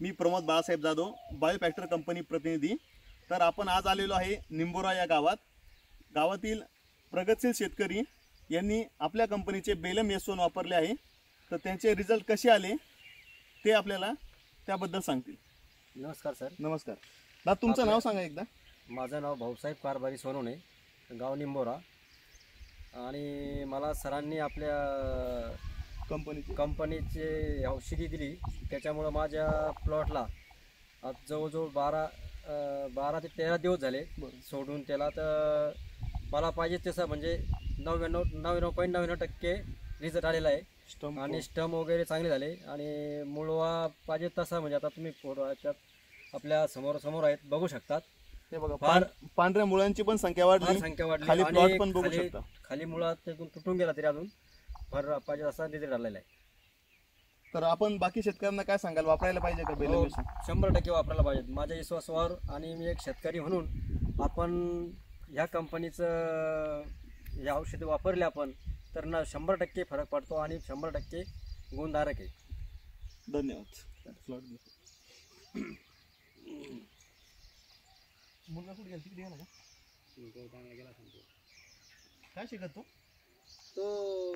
मी Pramod Balasaheb Jadhav, बायोफॅक्टर company प्रतिनिधी। तर आपण आज आलेलो आहे निंबोरा या गावातील प्रगतशील शेतकरी यांनी आपल्या कंपनीचे बेलम S1 वापरले आहे। तर त्यांचे रिझल्ट कसे आले ते आपल्याला त्याबद्दल सांगतील। नमस्कार सर। नमस्कार दादा, तुमचं नाव सांगा एकदा। माझं नाव भाऊसाहेब कारभारी सोनवणे, गाव निंबोरा। आणि मला सरांनी आपल्या कंपनीचे औषधी दिली, त्याच्यामुळं माझ्या प्लॉटला आज जवळजवळ 12 ते 13 दिवस झाले सोडून त्याला। तर मला पाहिजे तसं म्हणजे 99.99% रिझल्ट आलेला आहे। आणि स्टम वगैरे चांगले झाले आणि मुळवा पाहिजे तसा म्हणजे आता तुम्ही फोटोच्यात आपल्या समोर आहेत, बघू शकतात। हे बघा, पांढऱ्या मुळांची पण संख्या वाढली, खाली प्लॉट पण बघू शकता। खाली मुळात तुटून गेला तरी अजून भर पाहिजे असा रिझल्ट आलेला आहे। तर आपण बाकी शेतकऱ्यांना काय सांगाल, वापरायला पाहिजे का बेलम S1? 100% वापरायला पाहिजे माझ्या विश्वासावर। आणि मी एक शेतकरी म्हणून आपण ह्या कंपनीचं हे औषध वापरले आपण तर ना 100% फरक पडतो आणि 100% गुणधारक आहे। धन्यवाद। काय शिकत तो?